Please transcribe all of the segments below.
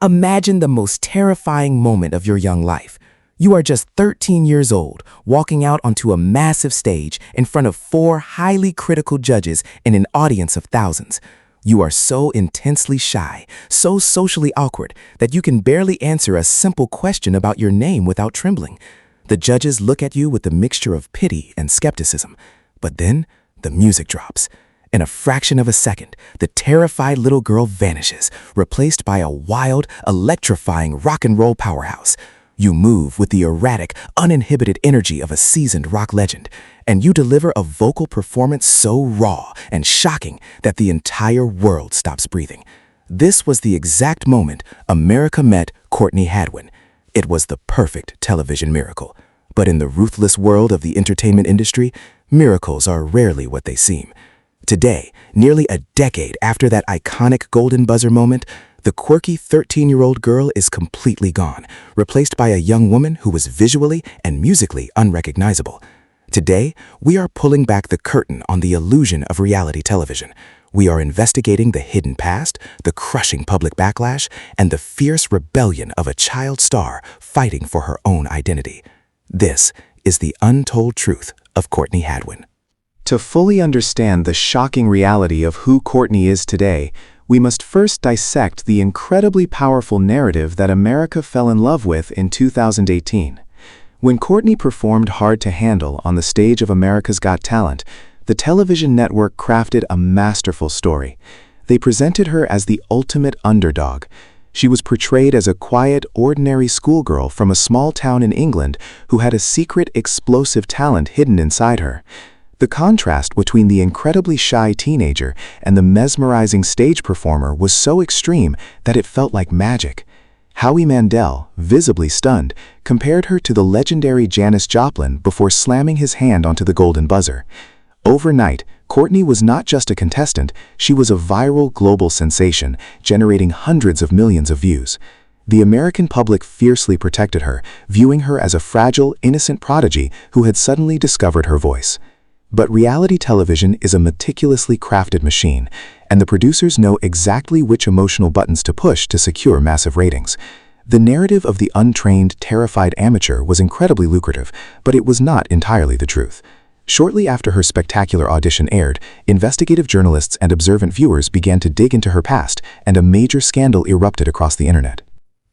Imagine the most terrifying moment of your young life. You are just 13 years old, walking out onto a massive stage in front of 4 highly critical judges and an audience of thousands. You are so intensely shy, so socially awkward, that you can barely answer a simple question about your name without trembling. The judges look at you with a mixture of pity and skepticism. But then, the music drops. In a fraction of a second, the terrified little girl vanishes, replaced by a wild, electrifying rock and roll powerhouse. You move with the erratic, uninhibited energy of a seasoned rock legend, and you deliver a vocal performance so raw and shocking that the entire world stops breathing. This was the exact moment America met Courtney Hadwin. It was the perfect television miracle. But in the ruthless world of the entertainment industry, miracles are rarely what they seem. Today, nearly a decade after that iconic golden buzzer moment, the quirky 13-year-old girl is completely gone, replaced by a young woman who was visually and musically unrecognizable. Today, we are pulling back the curtain on the illusion of reality television. We are investigating the hidden past, the crushing public backlash, and the fierce rebellion of a child star fighting for her own identity. This is the untold truth of Courtney Hadwin. To fully understand the shocking reality of who Courtney is today, we must first dissect the incredibly powerful narrative that America fell in love with in 2018. When Courtney performed Hard to Handle on the stage of America's Got Talent, the television network crafted a masterful story. They presented her as the ultimate underdog. She was portrayed as a quiet, ordinary schoolgirl from a small town in England who had a secret, explosive talent hidden inside her. The contrast between the incredibly shy teenager and the mesmerizing stage performer was so extreme that it felt like magic. Howie Mandel, visibly stunned, compared her to the legendary Janis Joplin before slamming his hand onto the golden buzzer. Overnight, Courtney was not just a contestant, she was a viral global sensation, generating hundreds of millions of views. The American public fiercely protected her, viewing her as a fragile, innocent prodigy who had suddenly discovered her voice. But reality television is a meticulously crafted machine, and the producers know exactly which emotional buttons to push to secure massive ratings. The narrative of the untrained, terrified amateur was incredibly lucrative, but it was not entirely the truth. Shortly after her spectacular audition aired, investigative journalists and observant viewers began to dig into her past, and a major scandal erupted across the internet.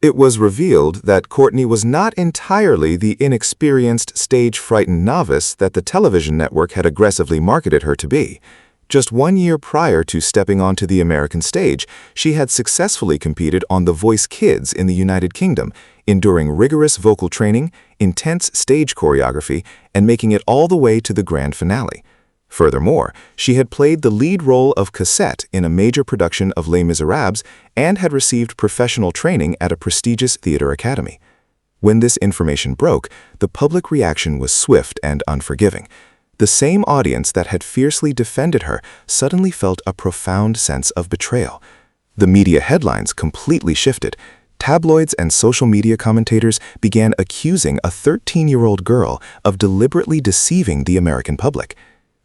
It was revealed that Courtney was not entirely the inexperienced, stage-frightened novice that the television network had aggressively marketed her to be. Just 1 year prior to stepping onto the American stage, she had successfully competed on The Voice Kids in the United Kingdom, enduring rigorous vocal training, intense stage choreography, and making it all the way to the grand finale. Furthermore, she had played the lead role of Cassette in a major production of Les Miserables and had received professional training at a prestigious theater academy. When this information broke, the public reaction was swift and unforgiving. The same audience that had fiercely defended her suddenly felt a profound sense of betrayal. The media headlines completely shifted. Tabloids and social media commentators began accusing a 13-year-old girl of deliberately deceiving the American public.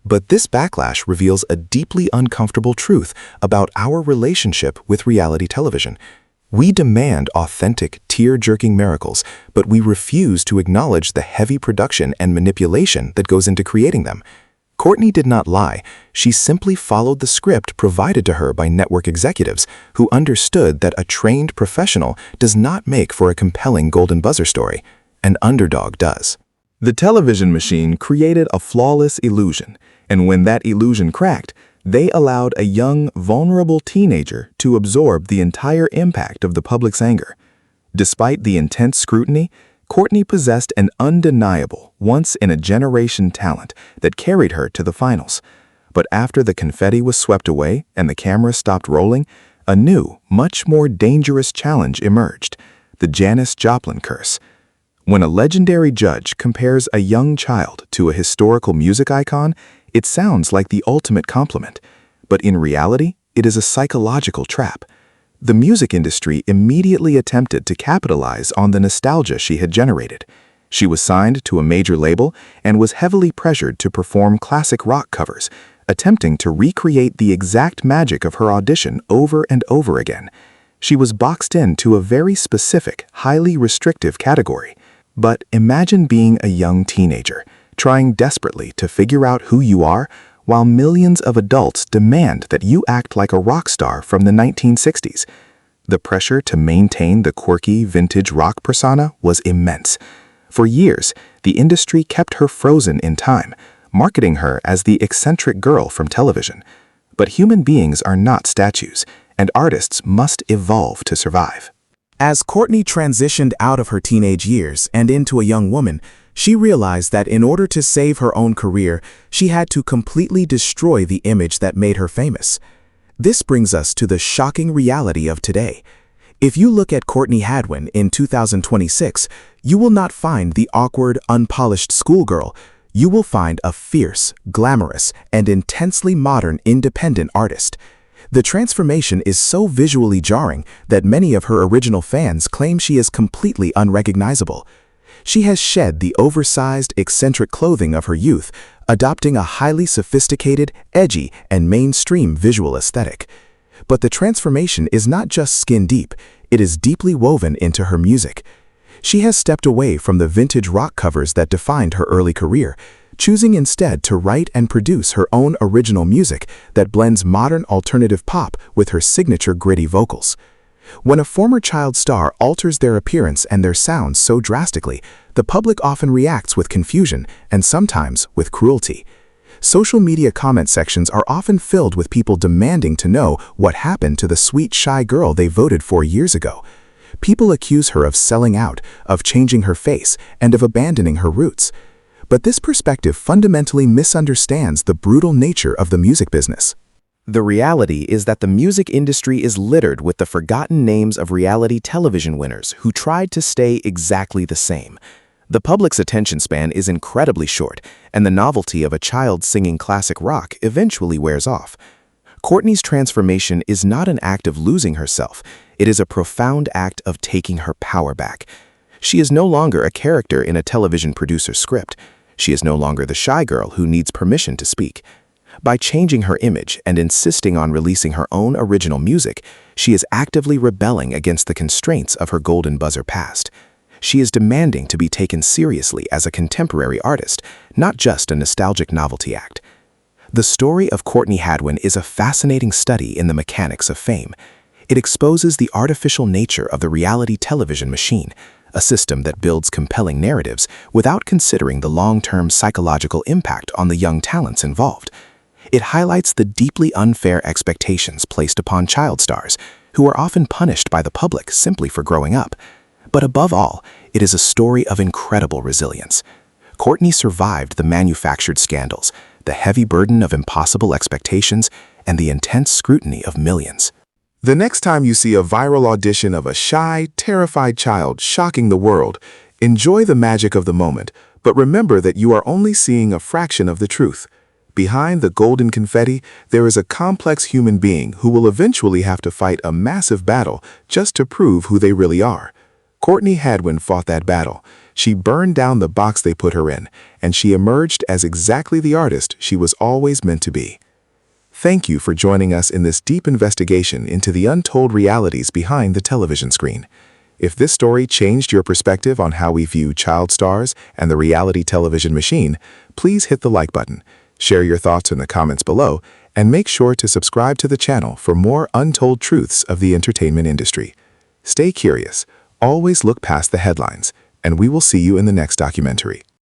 But this backlash reveals a deeply uncomfortable truth about our relationship with reality television. We demand authentic, tear-jerking miracles, but we refuse to acknowledge the heavy production and manipulation that goes into creating them. Courtney did not lie. She simply followed the script provided to her by network executives who understood that a trained professional does not make for a compelling golden buzzer story. An underdog does. The television machine created a flawless illusion, and when that illusion cracked, they allowed a young, vulnerable teenager to absorb the entire impact of the public's anger. Despite the intense scrutiny, Courtney possessed an undeniable, once-in-a-generation talent that carried her to the finals. But after the confetti was swept away and the camera stopped rolling, a new, much more dangerous challenge emerged: the Janis Joplin curse. When a legendary judge compares a young child to a historical music icon, it sounds like the ultimate compliment. But in reality, it is a psychological trap. The music industry immediately attempted to capitalize on the nostalgia she had generated. She was signed to a major label and was heavily pressured to perform classic rock covers, attempting to recreate the exact magic of her audition over and over again. She was boxed into a very specific, highly restrictive category. But imagine being a young teenager, trying desperately to figure out who you are, while millions of adults demand that you act like a rock star from the 1960s. The pressure to maintain the quirky, vintage rock persona was immense. For years, the industry kept her frozen in time, marketing her as the eccentric girl from television. But human beings are not statues, and artists must evolve to survive. As Courtney transitioned out of her teenage years and into a young woman, she realized that in order to save her own career, she had to completely destroy the image that made her famous. This brings us to the shocking reality of today. If you look at Courtney Hadwin in 2026, you will not find the awkward, unpolished schoolgirl. You will find a fierce, glamorous, and intensely modern independent artist. The transformation is so visually jarring that many of her original fans claim she is completely unrecognizable. She has shed the oversized, eccentric clothing of her youth, adopting a highly sophisticated, edgy, and mainstream visual aesthetic. But the transformation is not just skin-deep, it is deeply woven into her music. She has stepped away from the vintage rock covers that defined her early career, choosing instead to write and produce her own original music that blends modern alternative pop with her signature gritty vocals. When a former child star alters their appearance and their sound so drastically, the public often reacts with confusion and sometimes with cruelty. Social media comment sections are often filled with people demanding to know what happened to the sweet, shy girl they voted for years ago. People accuse her of selling out, of changing her face, and of abandoning her roots. But this perspective fundamentally misunderstands the brutal nature of the music business. The reality is that the music industry is littered with the forgotten names of reality television winners who tried to stay exactly the same. The public's attention span is incredibly short, and the novelty of a child singing classic rock eventually wears off. Courtney's transformation is not an act of losing herself, it is a profound act of taking her power back. She is no longer a character in a television producer's script. She is no longer the shy girl who needs permission to speak. By changing her image and insisting on releasing her own original music, she is actively rebelling against the constraints of her golden buzzer past. She is demanding to be taken seriously as a contemporary artist, not just a nostalgic novelty act. The story of Courtney Hadwin is a fascinating study in the mechanics of fame. It exposes the artificial nature of the reality television machine, a system that builds compelling narratives without considering the long-term psychological impact on the young talents involved. It highlights the deeply unfair expectations placed upon child stars, who are often punished by the public simply for growing up. But above all, it is a story of incredible resilience. Courtney survived the manufactured scandals, the heavy burden of impossible expectations, and the intense scrutiny of millions. The next time you see a viral audition of a shy, terrified child shocking the world, enjoy the magic of the moment, but remember that you are only seeing a fraction of the truth. Behind the golden confetti, there is a complex human being who will eventually have to fight a massive battle just to prove who they really are. Courtney Hadwin fought that battle. She burned down the box they put her in, and she emerged as exactly the artist she was always meant to be. Thank you for joining us in this deep investigation into the untold realities behind the television screen. If this story changed your perspective on how we view child stars and the reality television machine, please hit the like button, share your thoughts in the comments below, and make sure to subscribe to the channel for more untold truths of the entertainment industry. Stay curious, always look past the headlines, and we will see you in the next documentary.